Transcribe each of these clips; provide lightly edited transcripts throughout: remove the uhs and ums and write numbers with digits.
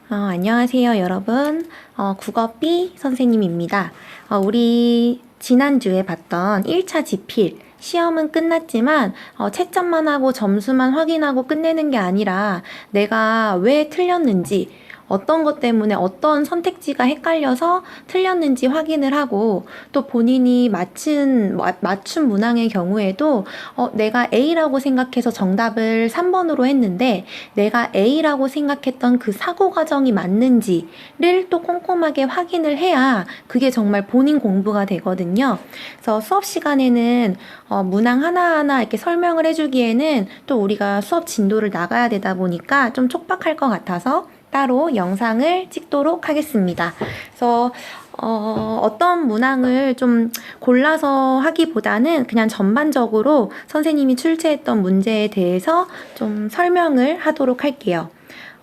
안녕하세요, 여러분. 국어 B 선생님입니다. 우리 지난주에 봤던 1차 지필, 시험은 끝났지만 채점만 하고 점수만 확인하고 끝내는 게 아니라 내가 왜 틀렸는지, 어떤 것 때문에 어떤 선택지가 헷갈려서 틀렸는지 확인을 하고, 또 본인이 맞춘 문항의 경우에도 내가 A라고 생각해서 정답을 3번으로 했는데 내가 A라고 생각했던 그 사고 과정이 맞는지를 또 꼼꼼하게 확인을 해야 그게 정말 본인 공부가 되거든요. 그래서 수업 시간에는 문항 하나하나 이렇게 설명을 해주기에는 또 우리가 수업 진도를 나가야 되다 보니까 좀 촉박할 것 같아서 따로 영상을 찍도록 하겠습니다. 그래서 어떤 문항을 좀 골라서 하기보다는 그냥 전반적으로 선생님이 출제했던 문제에 대해서 좀 설명을 하도록 할게요.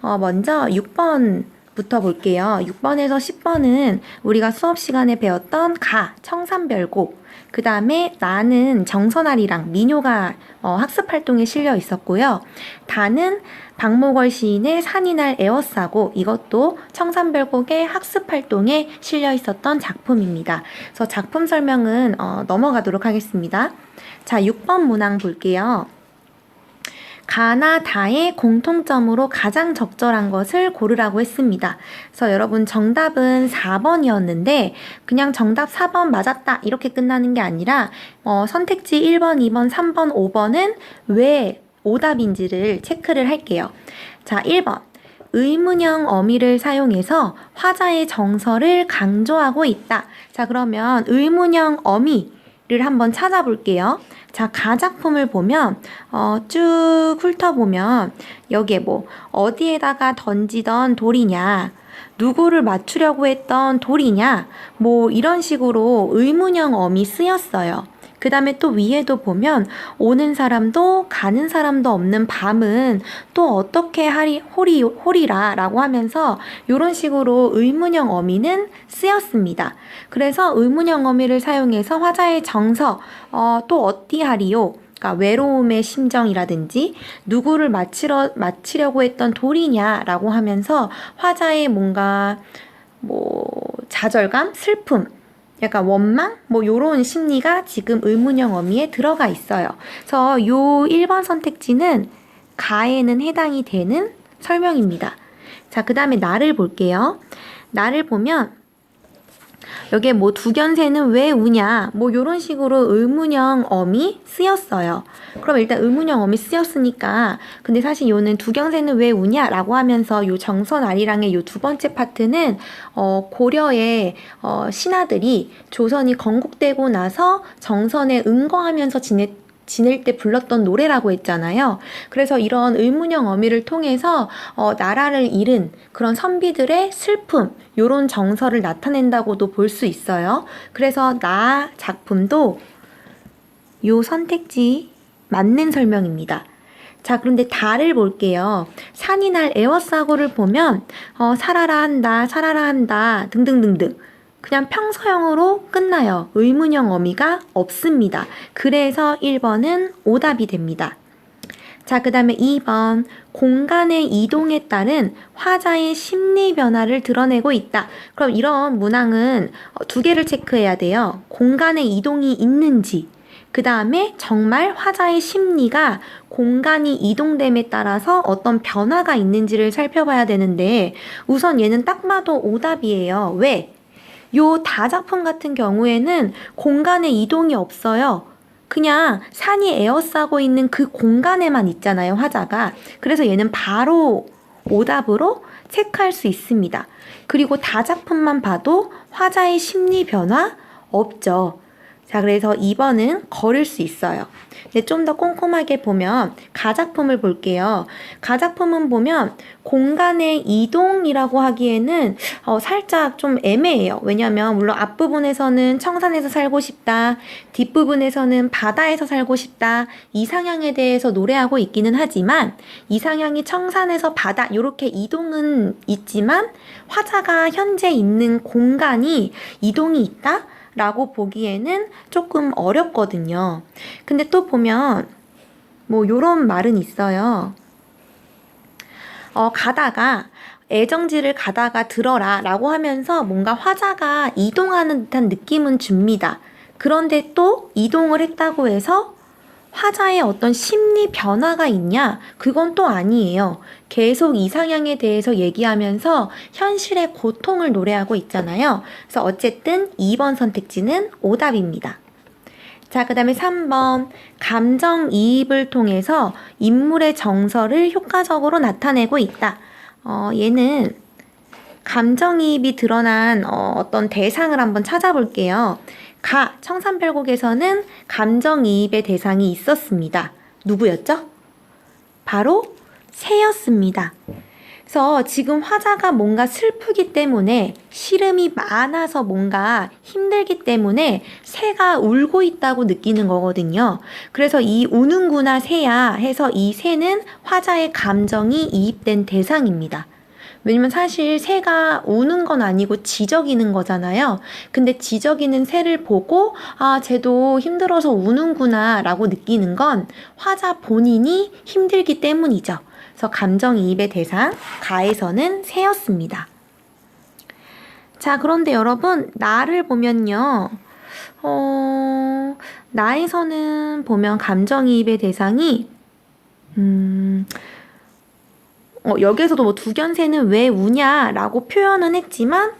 먼저 6번부터 볼게요. 6번에서 10번은 우리가 수업 시간에 배웠던 가, 청산별곡, 그 다음에 나는 정선아리랑 민요가 학습활동에 실려 있었고요. 다는 박목월 시인의 산이 날 에워싸고, 이것도 청산별곡의 학습활동에 실려 있었던 작품입니다. 그래서 작품 설명은 넘어가도록 하겠습니다. 자, 6번 문항 볼게요. 가나 다의 공통점으로 가장 적절한 것을 고르라고 했습니다. 그래서 여러분 정답은 4번이었는데 그냥 정답 4번 맞았다 이렇게 끝나는 게 아니라 선택지 1번, 2번, 3번, 5번은 왜 오답인지를 체크를 할게요. 자, 1번. 의문형 어미를 사용해서 화자의 정서를 강조하고 있다. 자, 그러면 의문형 어미를 한번 찾아볼게요. 자, 가작품을 보면 쭉 훑어보면 여기에 뭐 어디에다가 던지던 돌이냐, 누구를 맞추려고 했던 돌이냐, 뭐 이런 식으로 의문형 어미 쓰였어요. 그 다음에 또 위에도 보면 오는 사람도 가는 사람도 없는 밤은 또 어떻게 호리라 라고 하면서 이런 식으로 의문형 어미는 쓰였습니다. 그래서 의문형 어미를 사용해서 화자의 정서, 또 어찌하리요? 그러니까 외로움의 심정이라든지 누구를 맞히려고 했던 돌이냐라고 하면서 화자의 뭔가 뭐 좌절감, 슬픔, 약간 원망? 뭐 요런 심리가 지금 의문형 어미에 들어가 있어요. 그래서 요 1번 선택지는 가에는 해당이 되는 설명입니다. 자, 그 다음에 나를 볼게요. 나를 보면 여기에 뭐 두견새는 왜 우냐, 뭐 요런 식으로 의문형 어미 쓰였어요. 그럼 일단 의문형 어미 쓰였으니까, 근데 사실 요는 두견새는 왜 우냐 라고 하면서 요 정선아리랑의 요 두 번째 파트는 고려의 신하들이 조선이 건국되고 나서 정선에 응거하면서 지낼 때 불렀던 노래라고 했잖아요. 그래서 이런 의문형 어미를 통해서 나라를 잃은 그런 선비들의 슬픔, 요런 정서를 나타낸다고도 볼 수 있어요. 그래서 나 작품도 요 선택지 맞는 설명입니다. 자, 그런데 다를 볼게요. 산이 날 에워싸고를 보면 살아라 한다 등등등등 그냥 평서형으로 끝나요. 의문형 어미가 없습니다. 그래서 1번은 오답이 됩니다. 자, 그 다음에 2번. 공간의 이동에 따른 화자의 심리 변화를 드러내고 있다. 그럼 이런 문항은 두 개를 체크해야 돼요. 공간의 이동이 있는지, 그 다음에 정말 화자의 심리가 공간이 이동됨에 따라서 어떤 변화가 있는지를 살펴봐야 되는데, 우선 얘는 딱 봐도 오답이에요. 왜? 요 다작품 같은 경우에는 공간의 이동이 없어요. 그냥 산이 에워싸고 있는 그 공간에만 있잖아요, 화자가. 그래서 얘는 바로 오답으로 체크할 수 있습니다. 그리고 다작품만 봐도 화자의 심리 변화 없죠. 자, 그래서 2번은 거를 수 있어요. 근데 좀 더 꼼꼼하게 보면 가작품을 볼게요. 가작품은 보면 공간의 이동이라고 하기에는 살짝 좀 애매해요. 왜냐면 물론 앞부분에서는 청산에서 살고 싶다, 뒷부분에서는 바다에서 살고 싶다, 이상향에 대해서 노래하고 있기는 하지만 이상향이 청산에서 바다 이렇게 이동은 있지만 화자가 현재 있는 공간이 이동이 있다? 라고 보기에는 조금 어렵거든요. 근데 또 보면 뭐 요런 말은 있어요. 가다가 애정지를 가다가 들어라 라고 하면서 뭔가 화자가 이동하는 듯한 느낌은 줍니다. 그런데 또 이동을 했다고 해서 화자의 어떤 심리 변화가 있냐? 그건 또 아니에요. 계속 이상향에 대해서 얘기하면서 현실의 고통을 노래하고 있잖아요. 그래서 어쨌든 2번 선택지는 오답입니다. 자, 그 다음에 3번. 감정이입을 통해서 인물의 정서를 효과적으로 나타내고 있다. 얘는 감정이입이 드러난 어떤 대상을 한번 찾아볼게요. 청산별곡에서는 감정이입의 대상이 있었습니다. 누구였죠? 바로 새였습니다. 그래서 지금 화자가 뭔가 슬프기 때문에 시름이 많아서 뭔가 힘들기 때문에 새가 울고 있다고 느끼는 거거든요. 그래서 이 우는구나 새야 해서 이 새는 화자의 감정이 이입된 대상입니다. 왜냐면 사실 새가 우는 건 아니고 지저귀는 거잖아요. 근데 지저귀는 새를 보고 쟤도 힘들어서 우는구나 라고 느끼는 건 화자 본인이 힘들기 때문이죠. 그래서 감정이입의 대상 가에서는 새였습니다. 자, 그런데 여러분 나를 보면요. 나에서는 보면 감정이입의 대상이 여기에서도 뭐 두견새는 왜 우냐라고 표현은 했지만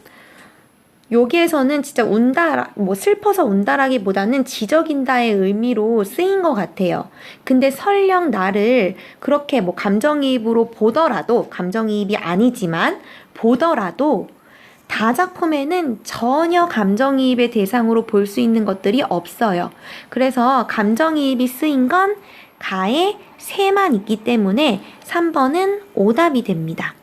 여기에서는 진짜 운다, 뭐 슬퍼서 운다라기보다는 지저긴다의 의미로 쓰인 것 같아요. 근데 설령 나를 그렇게 뭐 감정이입으로 보더라도, 감정이입이 아니지만 보더라도 다작품에는 전혀 감정이입의 대상으로 볼 수 있는 것들이 없어요. 그래서 감정이입이 쓰인 건 가에 새만 있기 때문에 3번은 오답이 됩니다.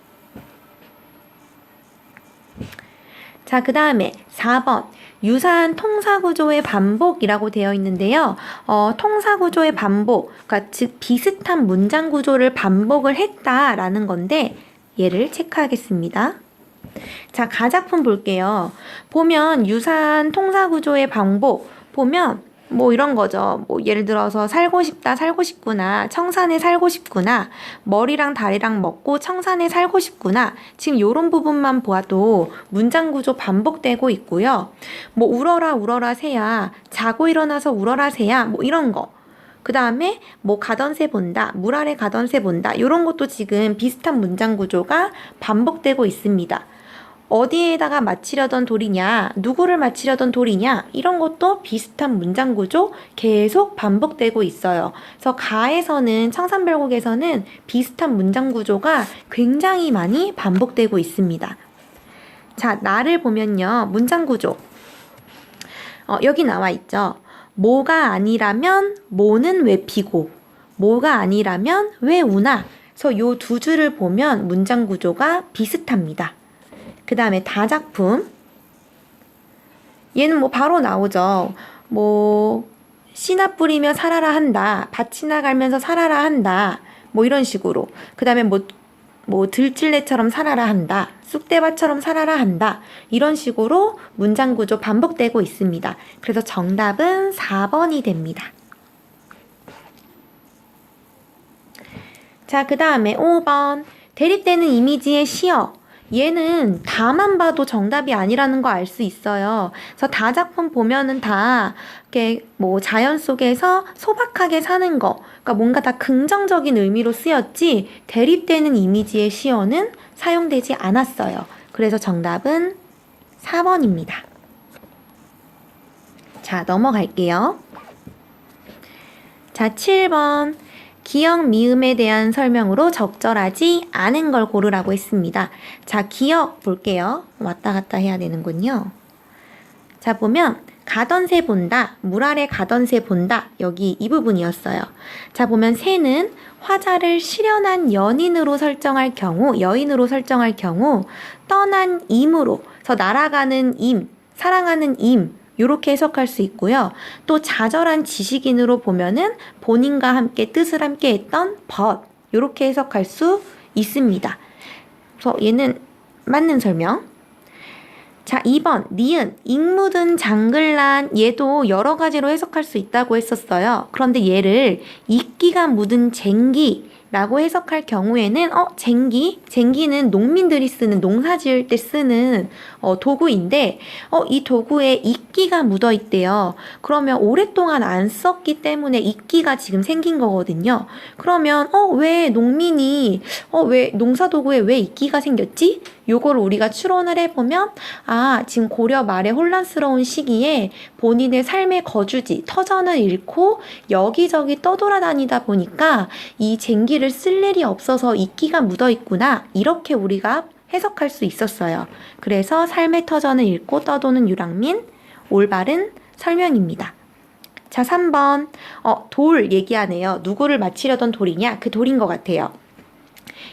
자, 그 다음에 4번 유사한 통사구조의 반복이라고 되어 있는데요. 통사구조의 반복, 그러니까 즉 비슷한 문장 구조를 반복을 했다라는 건데 얘를 체크하겠습니다. 자, 가작품 볼게요. 보면 유사한 통사구조의 반복 보면 뭐 이런 거죠. 뭐 예를 들어서 살고 싶다, 살고 싶구나, 청산에 살고 싶구나, 머리랑 다리랑 먹고 청산에 살고 싶구나. 지금 요런 부분만 보아도 문장 구조 반복되고 있고요. 뭐 울어라 울어라 새야, 자고 일어나서 울어라 새야, 뭐 이런 거. 그 다음에 뭐 가던 새 본다, 물 아래 가던 새 본다. 요런 것도 지금 비슷한 문장 구조가 반복되고 있습니다. 어디에다가 맞히려던 돌이냐, 누구를 맞히려던 돌이냐, 이런 것도 비슷한 문장 구조 계속 반복되고 있어요. 그래서 가에서는, 청산별곡에서는 비슷한 문장 구조가 굉장히 많이 반복되고 있습니다. 자, 나를 보면요. 문장 구조. 여기 나와 있죠. 뭐가 아니라면 뭐는 왜 피고, 뭐가 아니라면 왜 우나. 그래서 요 두 줄을 보면 문장 구조가 비슷합니다. 그 다음에 다작품. 얘는 뭐 바로 나오죠. 뭐 씨나 뿌리며 살아라 한다. 밭이나 갈면서 살아라 한다. 뭐 이런 식으로. 그 다음에 뭐 들찔레처럼 살아라 한다. 쑥대밭처럼 살아라 한다. 이런 식으로 문장 구조 반복되고 있습니다. 그래서 정답은 4번이 됩니다. 자, 그 다음에 5번. 대립되는 이미지의 시어. 얘는 다만 봐도 정답이 아니라는 거 알 수 있어요. 그래서 다작품 보면은 다 이렇게 뭐 자연 속에서 소박하게 사는 거, 그러니까 뭔가 다 긍정적인 의미로 쓰였지 대립되는 이미지의 시어는 사용되지 않았어요. 그래서 정답은 4번입니다. 자, 넘어갈게요. 자, 7번. 기억 미음에 대한 설명으로 적절하지 않은 걸 고르라고 했습니다. 자, 기억 볼게요. 왔다 갔다 해야 되는군요. 자, 보면 가던 새 본다, 물 아래 가던 새 본다. 여기 이 부분이었어요. 자, 보면 새는 화자를 실현한 연인으로 설정할 경우, 여인으로 설정할 경우 떠난 임으로, 그래서 날아가는 임, 사랑하는 임, 이렇게 해석할 수 있고요. 또 좌절한 지식인으로 보면은 본인과 함께 뜻을 함께 했던 벗, 이렇게 해석할 수 있습니다. 그래서 얘는 맞는 설명. 자, 2번 니은, 잉 묻은 장글란. 얘도 여러 가지로 해석할 수 있다고 했었어요. 그런데 얘를 이끼가 묻은 쟁기, 라고 해석할 경우에는 쟁기는 농민들이 쓰는 농사 지을 때 쓰는 도구인데 이 도구에 이끼가 묻어 있대요. 그러면 오랫동안 안 썼기 때문에 이끼가 지금 생긴 거거든요. 그러면 왜 농민이 왜 농사 도구에 왜 이끼가 생겼지? 요거를 우리가 추론을 해보면 지금 고려 말의 혼란스러운 시기에 본인의 삶의 거주지, 터전을 잃고 여기저기 떠돌아다니다 보니까 이 쟁기를 쓸 일이 없어서 이끼가 묻어 있구나. 이렇게 우리가 해석할 수 있었어요. 그래서 삶의 터전을 잃고 떠도는 유랑민, 올바른 설명입니다. 자, 3번. 돌 얘기하네요. 누구를 맞히려던 돌이냐? 그 돌인 것 같아요.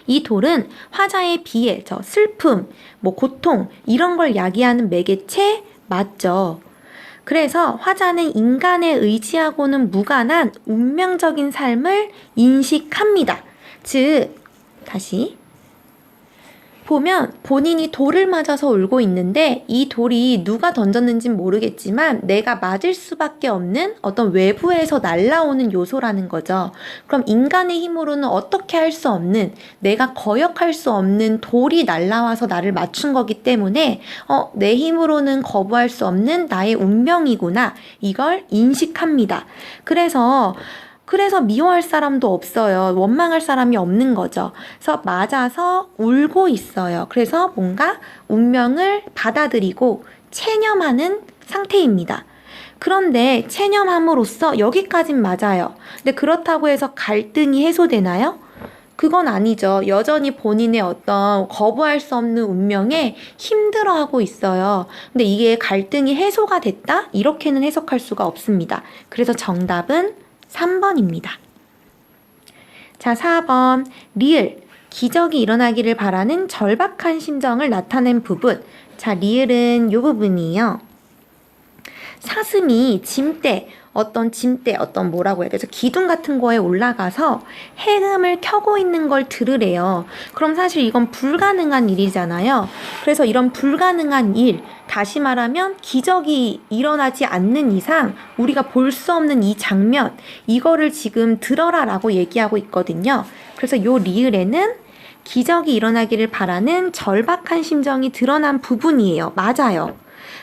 이 돌은 화자의 비애, 슬픔, 고통 이런 걸 야기하는 매개체 맞죠. 그래서 화자는 인간에 의지하고는 무관한 운명적인 삶을 인식합니다. 즉, 다시 보면 본인이 돌을 맞아서 울고 있는데 이 돌이 누가 던졌는지는 모르겠지만 내가 맞을 수밖에 없는 어떤 외부에서 날라오는 요소라는 거죠. 그럼 인간의 힘으로는 어떻게 할 수 없는, 내가 거역할 수 없는 돌이 날라와서 나를 맞춘 거기 때문에 내 힘으로는 거부할 수 없는 나의 운명이구나. 이걸 인식합니다. 그래서 미워할 사람도 없어요. 원망할 사람이 없는 거죠. 그래서 맞아서 울고 있어요. 그래서 뭔가 운명을 받아들이고 체념하는 상태입니다. 그런데 체념함으로써 여기까진 맞아요. 근데 그렇다고 해서 갈등이 해소되나요? 그건 아니죠. 여전히 본인의 어떤 거부할 수 없는 운명에 힘들어하고 있어요. 근데 이게 갈등이 해소가 됐다? 이렇게는 해석할 수가 없습니다. 그래서 정답은 3번입니다. 자, 4번. 리을. 기적이 일어나기를 바라는 절박한 심정을 나타낸 부분. 자, 리을은 이 부분이에요. 사슴이 어떤 뭐라고 해야 되죠? 기둥 같은 거에 올라가서 해금을 켜고 있는 걸 들으래요. 그럼 사실 이건 불가능한 일이잖아요. 그래서 이런 불가능한 일, 다시 말하면 기적이 일어나지 않는 이상 우리가 볼 수 없는 이 장면, 이거를 지금 들어라 라고 얘기하고 있거든요. 그래서 요 리을에는 기적이 일어나기를 바라는 절박한 심정이 드러난 부분이에요. 맞아요.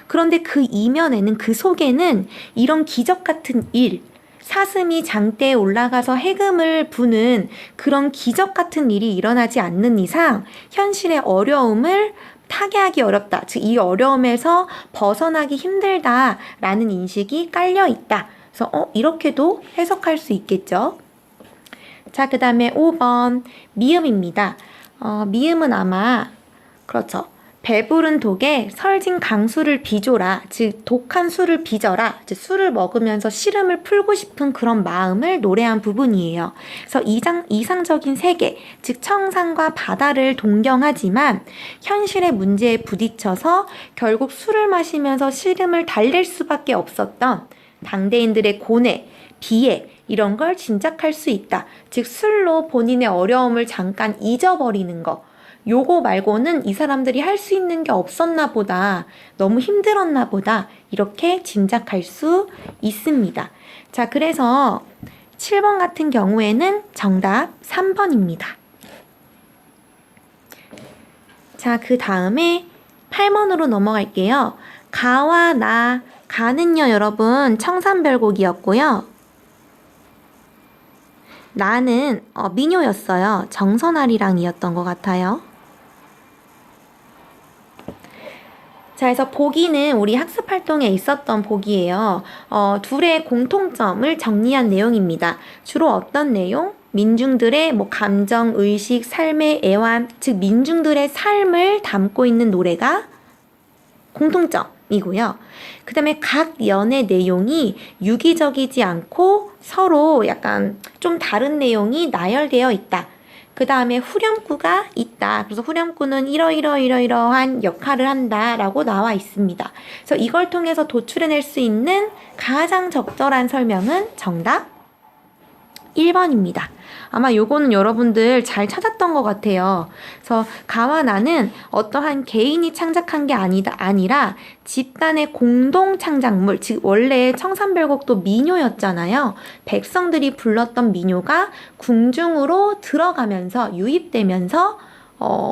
그런데 그 이면에는, 그 속에는 이런 기적 같은 일, 사슴이 장대에 올라가서 해금을 부는 그런 기적 같은 일이 일어나지 않는 이상 현실의 어려움을 타개하기 어렵다. 즉, 이 어려움에서 벗어나기 힘들다라는 인식이 깔려 있다. 그래서 이렇게도 해석할 수 있겠죠. 자, 그 다음에 5번 미음입니다. 미음은 아마 그렇죠. 배부른 독에 설진 강수를 빚어라. 즉 독한 술을 빚어라. 즉 술을 먹으면서 시름을 풀고 싶은 그런 마음을 노래한 부분이에요. 그래서 이상적인 세계, 즉 청산과 바다를 동경하지만 현실의 문제에 부딪혀서 결국 술을 마시면서 시름을 달랠 수밖에 없었던 당대인들의 고뇌, 비애 이런 걸 짐작할 수 있다. 즉 술로 본인의 어려움을 잠깐 잊어버리는 거. 요거 말고는 이 사람들이 할 수 있는 게 없었나 보다. 너무 힘들었나 보다. 이렇게 짐작할 수 있습니다. 자, 그래서 7번 같은 경우에는 정답 3번입니다. 자, 그 다음에 8번으로 넘어갈게요. 가와 나, 가는요 여러분 청산별곡이었고요. 나는 민요였어요. 정선아리랑이었던 것 같아요. 자, 그래서 보기는 우리 학습활동에 있었던 보기예요. 둘의 공통점을 정리한 내용입니다. 주로 어떤 내용? 민중들의 감정, 의식, 삶의 애환, 즉 민중들의 삶을 담고 있는 노래가 공통점이고요. 그 다음에 각 연의 내용이 유기적이지 않고 서로 약간 좀 다른 내용이 나열되어 있다. 그 다음에 후렴구가 있다. 그래서 후렴구는 이러한 역할을 한다라고 나와 있습니다. 그래서 이걸 통해서 도출해낼 수 있는 가장 적절한 설명은 정답 1번입니다. 아마 요거는 여러분들 잘 찾았던 것 같아요. 그래서 가와 나는 어떠한 개인이 창작한 게 아니라 집단의 공동 창작물, 즉 원래 청산별곡도 민요였잖아요. 백성들이 불렀던 민요가 궁중으로 들어가면서 유입되면서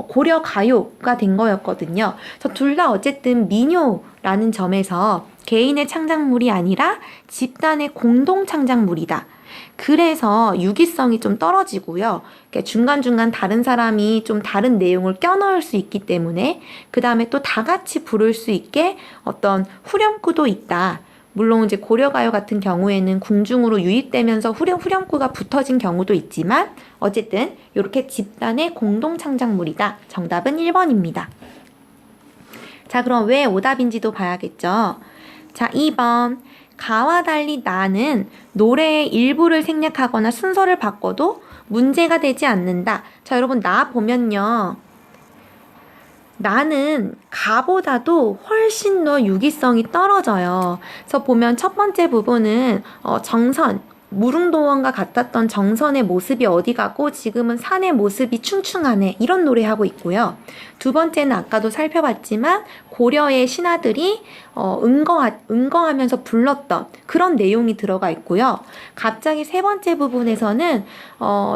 고려 가요가 된 거였거든요. 그래서 둘 다 어쨌든 민요라는 점에서 개인의 창작물이 아니라 집단의 공동 창작물이다. 그래서 유기성이 좀 떨어지고요. 중간중간 다른 사람이 좀 다른 내용을 껴넣을 수 있기 때문에 그 다음에 또 다 같이 부를 수 있게 어떤 후렴구도 있다. 물론 이제 고려가요 같은 경우에는 궁중으로 유입되면서 후렴구가 붙어진 경우도 있지만 어쨌든 이렇게 집단의 공동 창작물이다. 정답은 1번입니다. 자, 그럼 왜 오답인지도 봐야겠죠. 자, 2번. 가와 달리 나는 노래의 일부를 생략하거나 순서를 바꿔도 문제가 되지 않는다. 자, 여러분 나 보면요. 나는 가보다도 훨씬 더 유기성이 떨어져요. 그래서 보면 첫 번째 부분은 정선, 무릉도원과 같았던 정선의 모습이 어디 가고 지금은 산의 모습이 충충하네, 이런 노래하고 있고요. 두 번째는 아까도 살펴봤지만 고려의 신하들이 응거하면서 불렀던 그런 내용이 들어가 있고요. 갑자기 세 번째 부분에서는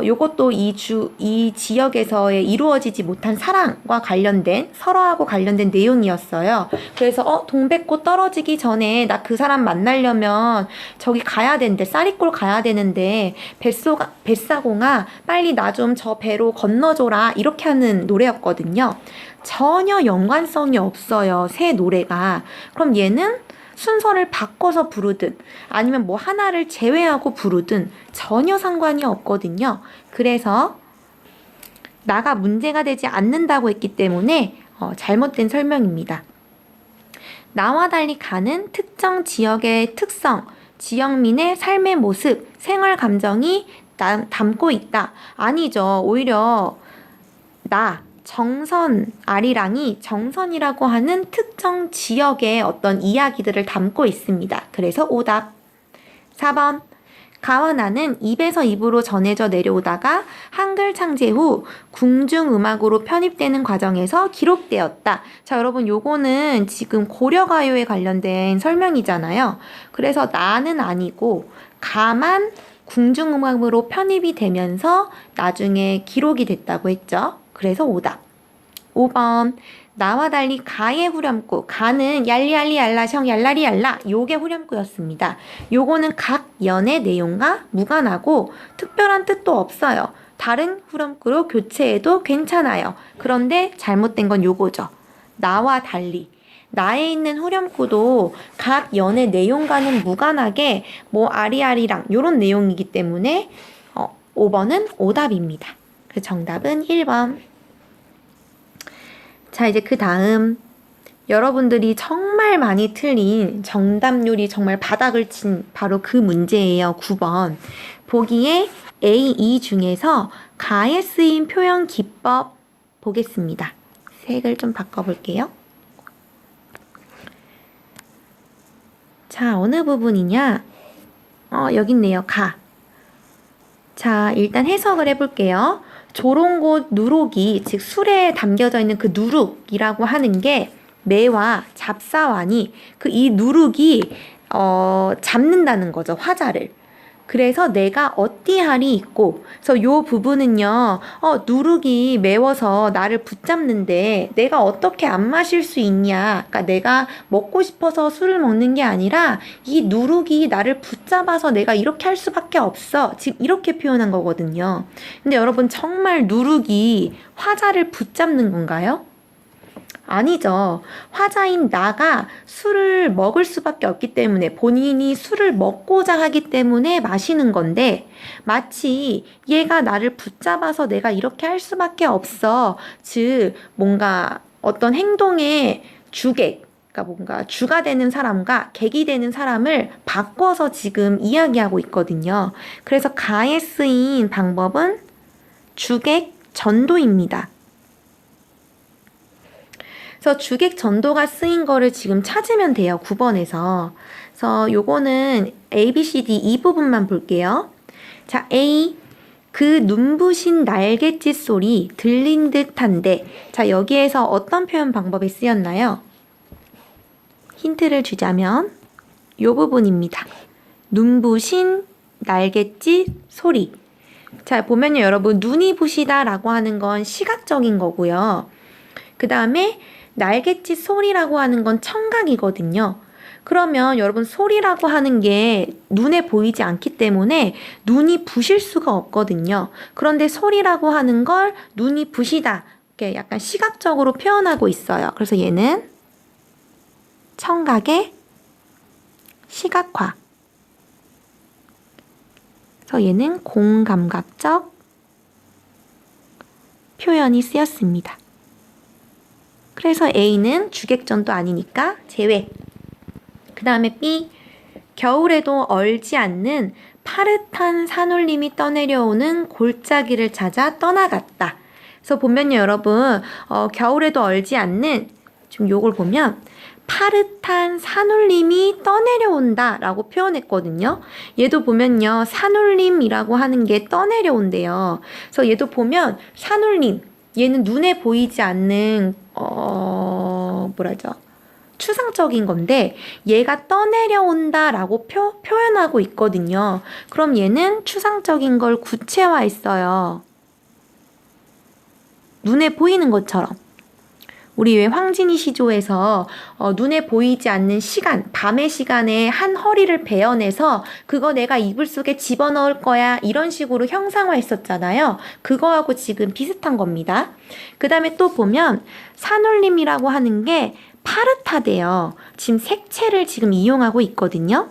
요것도 이 지역에서의 이루어지지 못한 사랑과 관련된, 서로하고 관련된 내용이었어요. 그래서 동백꽃 떨어지기 전에 나 그 사람 만나려면 저기 가야 되는데, 쌀이골 가야 되는데 뱃사공아 빨리 나 좀 저 배로 건너줘라, 이렇게 하는 노래였거든요. 전혀 연관성이 없어요, 새 노래가. 그럼 얘는 순서를 바꿔서 부르든 아니면 뭐 하나를 제외하고 부르든 전혀 상관이 없거든요. 그래서 나가 문제가 되지 않는다고 했기 때문에 잘못된 설명입니다. 나와 달리 가는 특정 지역의 특성, 지역민의 삶의 모습, 생활 감정이 담고 있다. 아니죠. 오히려 정선, 아리랑이 정선이라고 하는 특정 지역의 어떤 이야기들을 담고 있습니다. 그래서 오답. 4번. 가와 나는 입에서 입으로 전해져 내려오다가 한글 창제 후 궁중음악으로 편입되는 과정에서 기록되었다. 자, 여러분 요거는 지금 고려가요에 관련된 설명이잖아요. 그래서 나는 아니고 가만 궁중음악으로 편입이 되면서 나중에 기록이 됐다고 했죠. 그래서 오답. 5번. 나와 달리 가의 후렴구, 가는 얄리얄리 얄라성 얄라리 얄라, 요게 후렴구였습니다. 요거는 각 연의 내용과 무관하고 특별한 뜻도 없어요. 다른 후렴구로 교체해도 괜찮아요. 그런데 잘못된 건 요거죠. 나와 달리. 나에 있는 후렴구도 각 연의 내용과는 무관하게 뭐 아리아리랑 요런 내용이기 때문에 5번은 오답입니다. 그 정답은 1번. 자, 이제 그 다음 여러분들이 정말 많이 틀린, 정답률이 정말 바닥을 친 바로 그 문제예요. 9번. 보기에 A, E 중에서 가에 쓰인 표현 기법 보겠습니다. 색을 좀 바꿔볼게요. 자, 어느 부분이냐? 여기 있네요. 가. 자, 일단 해석을 해볼게요. 조롱고 누룩이, 즉 술에 담겨져 있는 그 누룩이라고 하는 게 매와 잡사와니, 이 누룩이 잡는다는 거죠, 화자를. 그래서 내가 어띠할이 있고, 그래서 요 부분은요, 누룩이 매워서 나를 붙잡는데 내가 어떻게 안 마실 수 있냐. 그러니까 내가 먹고 싶어서 술을 먹는 게 아니라 이 누룩이 나를 붙잡아서 내가 이렇게 할 수밖에 없어. 지금 이렇게 표현한 거거든요. 근데 여러분, 정말 누룩이 화자를 붙잡는 건가요? 아니죠. 화자인 나가 술을 먹을 수밖에 없기 때문에, 본인이 술을 먹고자 하기 때문에 마시는 건데, 마치 얘가 나를 붙잡아서 내가 이렇게 할 수밖에 없어. 즉 뭔가 어떤 행동의 주객, 그러니까 뭔가 주가 되는 사람과 객이 되는 사람을 바꿔서 지금 이야기하고 있거든요. 그래서 가에 쓰인 방법은 주객 전도입니다. 그래서 주객 전도가 쓰인 거를 지금 찾으면 돼요. 9번에서. 그래서 요거는 A, B, C, D 이 부분만 볼게요. 자, A. 그 눈부신 날갯짓 소리 들린 듯한데. 자, 여기에서 어떤 표현 방법이 쓰였나요? 힌트를 주자면 이 부분입니다. 눈부신 날갯짓 소리. 자, 보면요, 여러분, 눈이 부시다 라고 하는 건 시각적인 거고요. 그 다음에 날갯짓 소리라고 하는 건 청각이거든요. 그러면 여러분, 소리라고 하는 게 눈에 보이지 않기 때문에 눈이 부실 수가 없거든요. 그런데 소리라고 하는 걸 눈이 부시다, 이렇게 약간 시각적으로 표현하고 있어요. 그래서 얘는 청각의 시각화. 그래서 얘는 공감각적 표현이 쓰였습니다. 그래서 A는 주객전도 아니니까 제외. 그 다음에 B. 겨울에도 얼지 않는 파릇한 산울림이 떠내려오는 골짜기를 찾아 떠나갔다. 그래서 보면요, 여러분, 겨울에도 얼지 않는, 지금 요걸 보면 파릇한 산울림이 떠내려온다 라고 표현했거든요. 얘도 보면요, 산울림이라고 하는 게 떠내려온대요. 그래서 얘도 보면 산울림, 얘는 눈에 보이지 않는 뭐라죠? 추상적인 건데 얘가 떠내려온다 라고 표현하고 있거든요. 그럼 얘는 추상적인 걸 구체화했어요. 눈에 보이는 것처럼. 우리 왜 황진이 시조에서 눈에 보이지 않는 시간, 밤의 시간에 한 허리를 베어내서 그거 내가 이불 속에 집어넣을 거야, 이런 식으로 형상화했었잖아요. 그거하고 지금 비슷한 겁니다. 그 다음에 또 보면 산울림이라고 하는 게 파릇하대요. 지금 색채를 지금 이용하고 있거든요.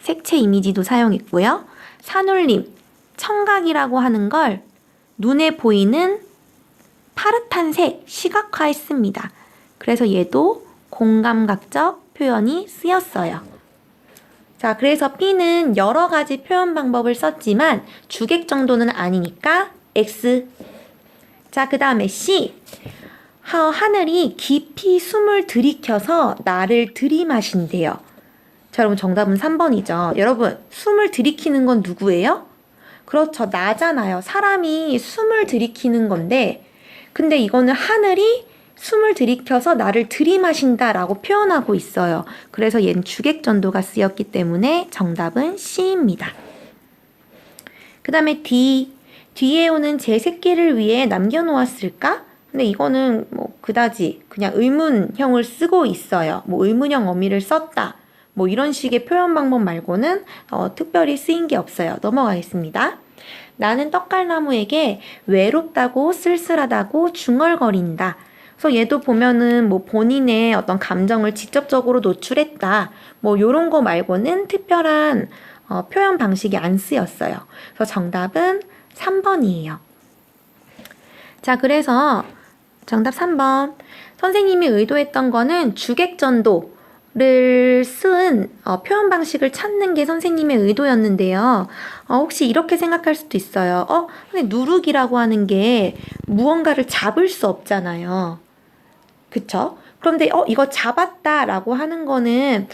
색채 이미지도 사용했고요. 산울림, 청각이라고 하는 걸 눈에 보이는 파릇한 색, 시각화했습니다. 그래서 얘도 공감각적 표현이 쓰였어요. 자, 그래서 B는 여러 가지 표현 방법을 썼지만 주객 정도는 아니니까 X. 자, 그 다음에 C. 하늘이 깊이 숨을 들이켜서 나를 들이마신대요. 자, 여러분, 정답은 3번이죠. 여러분, 숨을 들이키는 건 누구예요? 그렇죠, 나잖아요. 사람이 숨을 들이키는 건데, 근데 이거는 하늘이 숨을 들이켜서 나를 들이마신다 라고 표현하고 있어요. 그래서 얘는 주객전도가 쓰였기 때문에 정답은 C입니다. 그 다음에 D. 뒤에 오는 제 새끼를 위해 남겨놓았을까? 근데 이거는 뭐 그다지 그냥 의문형을 쓰고 있어요. 뭐 의문형 어미를 썼다, 뭐 이런 식의 표현 방법 말고는 특별히 쓰인 게 없어요. 넘어가겠습니다. 나는 떡갈나무에게 외롭다고 쓸쓸하다고 중얼거린다. 그래서 얘도 보면은 뭐 본인의 어떤 감정을 직접적으로 노출했다, 뭐 요런 거 말고는 특별한 표현 방식이 안 쓰였어요. 그래서 정답은 3번이에요. 자, 그래서 정답 3번. 선생님이 의도했던 거는 주객전도를 쓴 표현 방식을 찾는 게 선생님의 의도였는데요. 혹시 이렇게 생각할 수도 있어요. 근데 누룩이라고 하는 게 무언가를 잡을 수 없잖아요. 그쵸? 그런데 이거 잡았다라고 하는 거는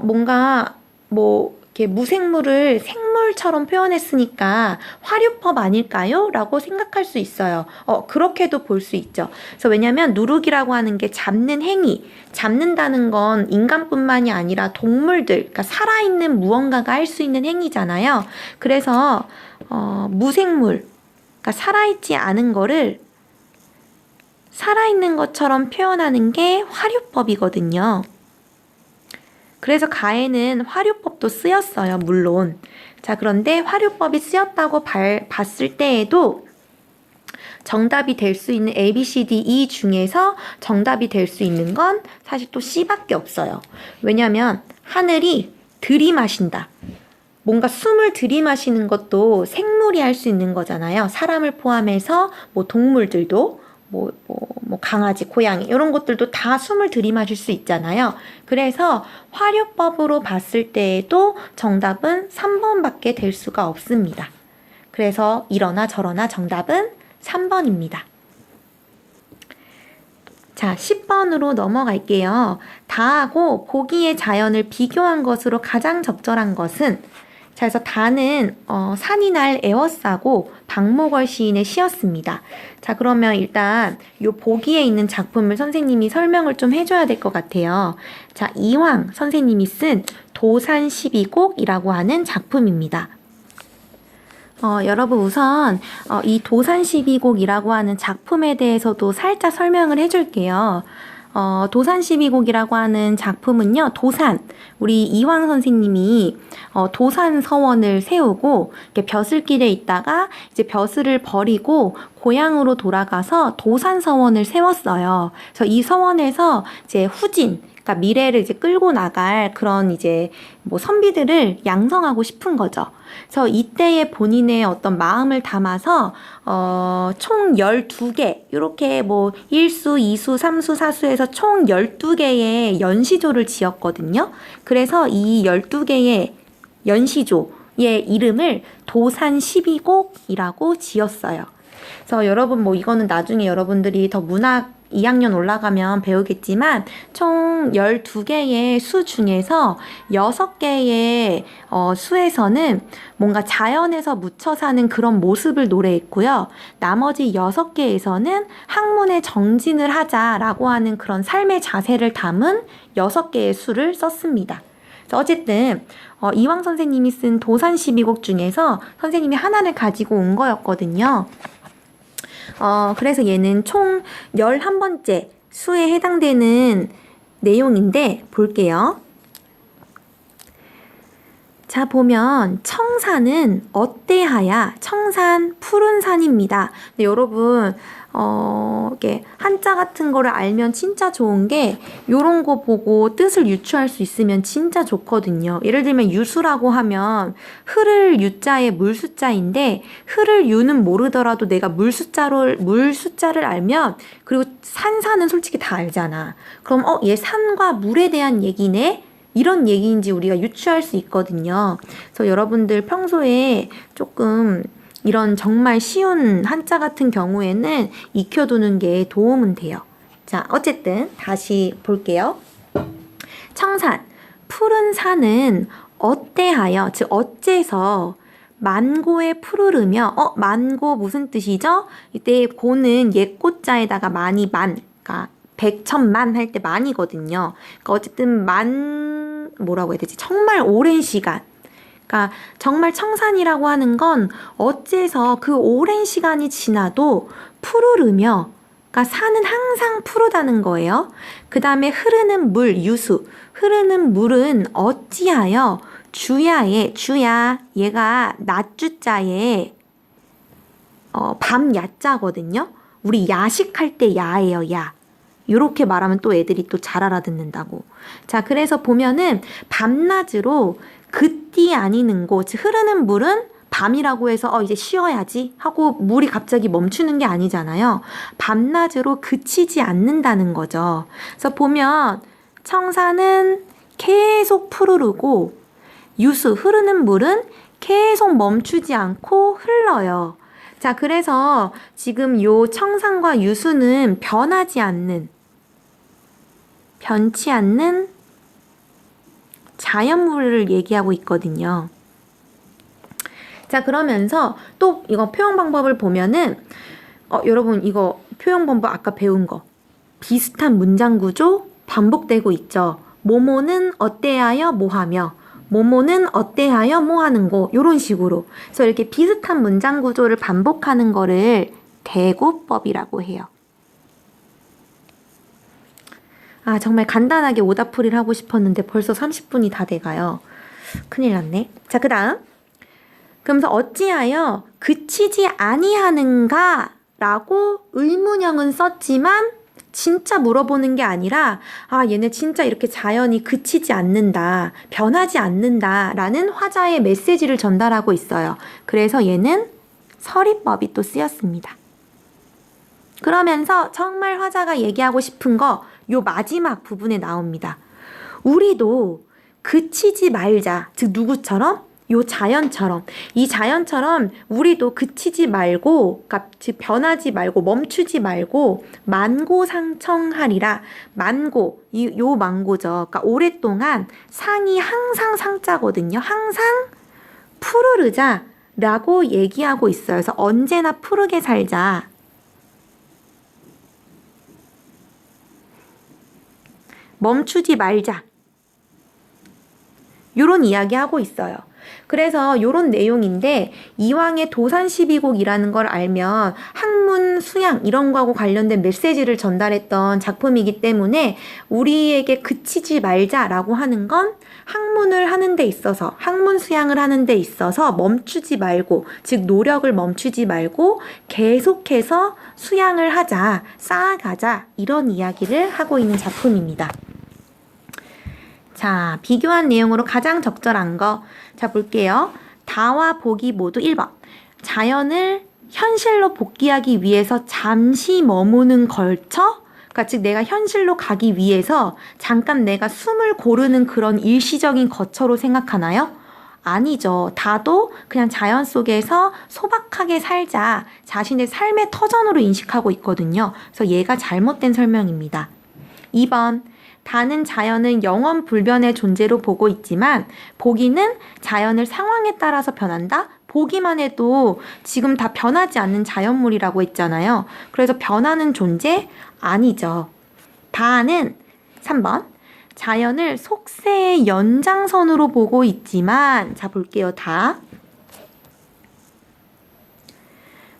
뭔가 뭐 이렇게 무생물을 생물처럼 표현했으니까 화류법 아닐까요? 라고 생각할 수 있어요. 그렇게도 볼 수 있죠. 그래서 왜냐면 누룩이라고 하는 게 잡는 행위, 잡는다는 건 인간뿐만이 아니라 동물들, 그러니까 살아있는 무언가가 할 수 있는 행위잖아요. 그래서 무생물, 그러니까 살아있지 않은 거를 살아있는 것처럼 표현하는 게 화류법이거든요. 그래서 가에는 화류법도 쓰였어요, 물론. 자, 그런데 화류법이 쓰였다고 봤을 때에도 정답이 될 수 있는 A, B, C, D, E 중에서 정답이 될 수 있는 건 사실 또 C밖에 없어요. 왜냐면 하늘이 들이마신다. 뭔가 숨을 들이마시는 것도 생물이 할 수 있는 거잖아요. 사람을 포함해서 뭐 동물들도 뭐 강아지, 고양이 이런 것들도 다 숨을 들이마실 수 있잖아요. 그래서 화류법으로 봤을 때에도 정답은 3번밖에 될 수가 없습니다. 그래서 이러나 저러나 정답은 3번입니다. 자, 10번으로 넘어갈게요. 다하고 보기의 자연을 비교한 것으로 가장 적절한 것은, 자, 그래서 다는 산이 날 에워싸고 박목월 시인의 시였습니다. 자, 그러면 일단 요 보기에 있는 작품을 선생님이 설명을 좀 해줘야 될 것 같아요. 자, 이황 선생님이 쓴 도산십이곡이라고 하는 작품입니다. 여러분 우선 이 도산십이곡이라고 하는 작품에 대해서도 살짝 설명을 해줄게요. 도산십이곡이라고 하는 작품은요, 도산, 우리 이황 선생님이 도산 서원을 세우고 이렇게 벼슬길에 있다가 이제 벼슬을 버리고 고향으로 돌아가서 도산 서원을 세웠어요. 그래서 이 서원에서 이제 후진, 그러니까 미래를 이제 끌고 나갈 그런 이제 뭐 선비들을 양성하고 싶은 거죠. 그래서 이때의 본인의 어떤 마음을 담아서 총 12개 이렇게 뭐 1수, 2수, 3수, 4수에서 총 12개의 연시조를 지었거든요. 그래서 이 12개의 연시조의 이름을 도산십이곡이라고 지었어요. 그래서 여러분 뭐 이거는 나중에 여러분들이 더 문학 2학년 올라가면 배우겠지만 총 12개의 수 중에서 6개의 수에서는 뭔가 자연에서 묻혀 사는 그런 모습을 노래했고요. 나머지 6개에서는 학문의 정진을 하자라고 하는 그런 삶의 자세를 담은 6개의 수를 썼습니다. 그래서 어쨌든 이황 선생님이 쓴 도산십이곡 중에서 선생님이 하나를 가지고 온 거였거든요. 그래서 얘는 총 11번째 수에 해당되는 내용인데 볼게요. 자, 보면 청산은 어때하야? 청산 푸른 산입니다. 근데 여러분 이렇게 한자 같은 거를 알면 진짜 좋은 게 요런 거 보고 뜻을 유추할 수 있으면 진짜 좋거든요. 예를 들면 유수라고 하면 흐를 유자의 물수자인데 흐를 유는 모르더라도 내가 물수자를 알면 그리고 산사는 솔직히 다 알잖아. 그럼 얘 산과 물에 대한 얘기네? 이런 얘기인지 우리가 유추할 수 있거든요. 그래서 여러분들 평소에 조금 이런 정말 쉬운 한자 같은 경우에는 익혀두는 게 도움은 돼요. 자, 어쨌든 다시 볼게요. 청산, 푸른 산은 어때하여, 즉 어째서 만고에 푸르르며, 만고 무슨 뜻이죠? 이때 고는 옛 고자에다가 많이 그러니까 백천만 할 때 만이거든요. 그러니까 어쨌든 뭐라고 해야 되지? 정말 오랜 시간. 그러니까 정말 청산이라고 하는 건 어째서 그 오랜 시간이 지나도 푸르르며, 그러니까 산은 항상 푸르다는 거예요. 그 다음에 흐르는 물, 유수. 흐르는 물은 어찌하여 주야, 얘가 낮주자에 밤 야자거든요. 우리 야식할 때 야예요, 야. 이렇게 말하면 또 애들이 또 잘 알아듣는다고. 자, 그래서 보면은 밤낮으로 그띠 아니는 곳, 즉 흐르는 물은 밤이라고 해서 이제 쉬어야지 하고 물이 갑자기 멈추는 게 아니잖아요. 밤낮으로 그치지 않는다는 거죠. 그래서 보면 청산은 계속 푸르르고 유수, 흐르는 물은 계속 멈추지 않고 흘러요. 자, 그래서 지금 요 청산과 유수는 변치 않는 자연물을 얘기하고 있거든요. 자, 그러면서 또 이거 표현 방법을 보면은 여러분 이거 표현 방법 아까 배운 거 비슷한 문장 구조 반복되고 있죠. 뭐뭐는 어때하여 뭐하며 뭐뭐는 어때하여 뭐하는 거 이런 식으로. 그래서 이렇게 비슷한 문장 구조를 반복하는 거를 대구법이라고 해요. 정말 간단하게 오답풀이를 하고 싶었는데 벌써 30분이 다 돼가요. 큰일 났네. 자, 그 다음. 그러면서 어찌하여 그치지 아니하는가? 라고 의문형은 썼지만 진짜 물어보는 게 아니라 얘네 진짜 이렇게 자연이 그치지 않는다, 변하지 않는다 라는 화자의 메시지를 전달하고 있어요. 그래서 얘는 서리법이 또 쓰였습니다. 그러면서 정말 화자가 얘기하고 싶은 거 요 마지막 부분에 나옵니다. 우리도 그치지 말자. 즉 누구처럼? 요 자연처럼. 이 자연처럼 우리도 그치지 말고, 그러니까 변하지 말고 멈추지 말고 만고상청하리라. 만고, 요 만고죠. 그러니까 오랫동안 상이 항상 상자거든요. 항상 푸르르자 라고 얘기하고 있어요. 그래서 언제나 푸르게 살자. 멈추지 말자. 요런 이야기 하고 있어요. 그래서 요런 내용인데 이왕에 도산 12곡이라는 걸 알면 학문, 수양 이런 거하고 관련된 메시지를 전달했던 작품이기 때문에 우리에게 그치지 말자라고 하는 건 학문을 하는 데 있어서 학문 수양을 하는 데 있어서 멈추지 말고 즉 노력을 멈추지 말고 계속해서 수양을 하자, 쌓아가자 이런 이야기를 하고 있는 작품입니다. 자, 비교한 내용으로 가장 적절한 거. 자, 볼게요. 다와 복이 모두 1번. 자연을 현실로 복귀하기 위해서 잠시 머무는 걸쳐? 그러니까 즉 내가 현실로 가기 위해서 잠깐 내가 숨을 고르는 그런 일시적인 거처로 생각하나요? 아니죠. 다도 그냥 자연 속에서 소박하게 살자. 자신의 삶의 터전으로 인식하고 있거든요. 그래서 얘가 잘못된 설명입니다. 2번. 다는 자연은 영원 불변의 존재로 보고 있지만 보기는 자연을 상황에 따라서 변한다? 보기만 해도 지금 다 변하지 않는 자연물이라고 했잖아요. 그래서 변하는 존재? 아니죠. 다는 3번. 자연을 속세의 연장선으로 보고 있지만 자 볼게요. 다.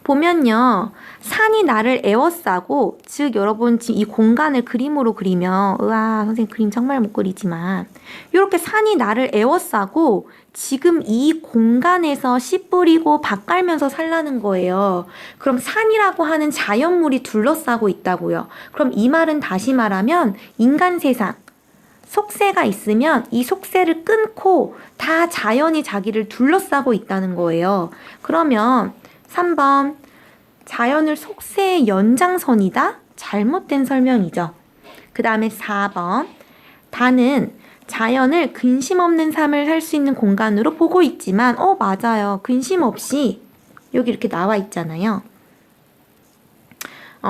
보면요. 산이 나를 에워싸고 즉 여러분 지금 이 공간을 그림으로 그리면 으아 선생님 그림 정말 못 그리지만 이렇게 산이 나를 에워싸고 지금 이 공간에서 씨 뿌리고 밭 깔면서 살라는 거예요. 그럼 산이라고 하는 자연물이 둘러싸고 있다고요. 그럼 이 말은 다시 말하면 인간 세상 속세가 있으면 이 속세를 끊고 다 자연이 자기를 둘러싸고 있다는 거예요. 그러면 3번 자연을 속세의 연장선이다? 잘못된 설명이죠. 그 다음에 4번 다는 자연을 근심 없는 삶을 살 수 있는 공간으로 보고 있지만 맞아요. 근심 없이 여기 이렇게 나와 있잖아요.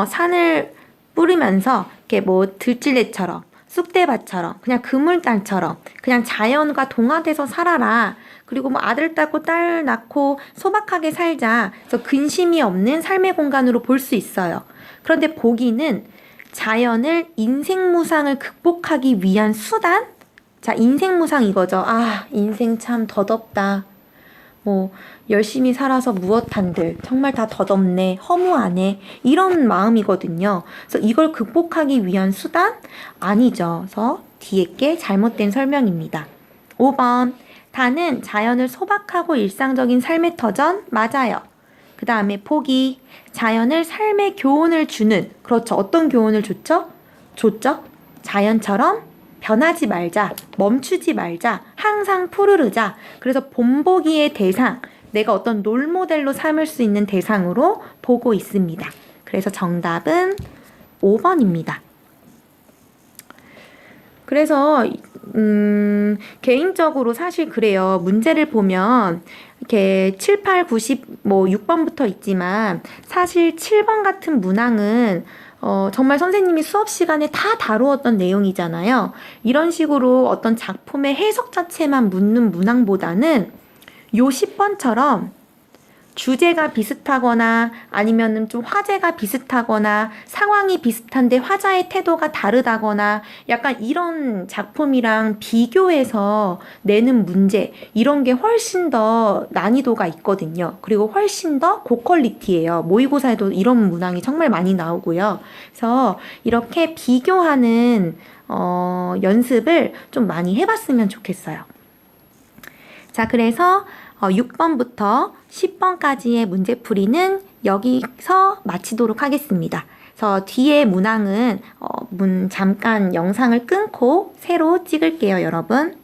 산을 뿌리면서 이렇게 뭐 들찔레처럼 쑥대밭처럼 그냥 그물단처럼 그냥 자연과 동화돼서 살아라. 그리고 뭐 아들 낳고 딸 낳고 소박하게 살자. 그래서 근심이 없는 삶의 공간으로 볼 수 있어요. 그런데 보기는 자연을 인생무상을 극복하기 위한 수단? 자, 인생무상 이거죠. 아, 인생 참 덧없다. 뭐 열심히 살아서 무엇한들 정말 다 덧없네, 허무하네 이런 마음이거든요. 그래서 이걸 극복하기 위한 수단? 아니죠. 그래서 뒤에 게 잘못된 설명입니다. 5번 다는 자연을 소박하고 일상적인 삶의 터전? 맞아요. 그 다음에 포기 자연을 삶의 교훈을 주는 그렇죠. 어떤 교훈을 줬죠? 자연처럼 변하지 말자, 멈추지 말자, 항상 푸르르자. 그래서 본보기의 대상, 내가 어떤 롤모델로 삼을 수 있는 대상으로 보고 있습니다. 그래서 정답은 5번입니다. 그래서 개인적으로 사실 그래요. 문제를 보면 이렇게 7, 8, 90, 뭐 6번부터 있지만 사실 7번 같은 문항은 정말 선생님이 수업 시간에 다 다루었던 내용이잖아요. 이런 식으로 어떤 작품의 해석 자체만 묻는 문항보다는 요 10번처럼 주제가 비슷하거나 아니면은 좀 화제가 비슷하거나 상황이 비슷한데 화자의 태도가 다르다거나 약간 이런 작품이랑 비교해서 내는 문제 이런 게 훨씬 더 난이도가 있거든요. 그리고 훨씬 더 고퀄리티예요. 모의고사에도 이런 문항이 정말 많이 나오고요. 그래서 이렇게 비교하는 연습을 좀 많이 해봤으면 좋겠어요. 자, 그래서 6번부터 10번까지의 문제풀이는 여기서 마치도록 하겠습니다. 그래서 뒤에 문항은 잠깐 영상을 끊고 새로 찍을게요, 여러분.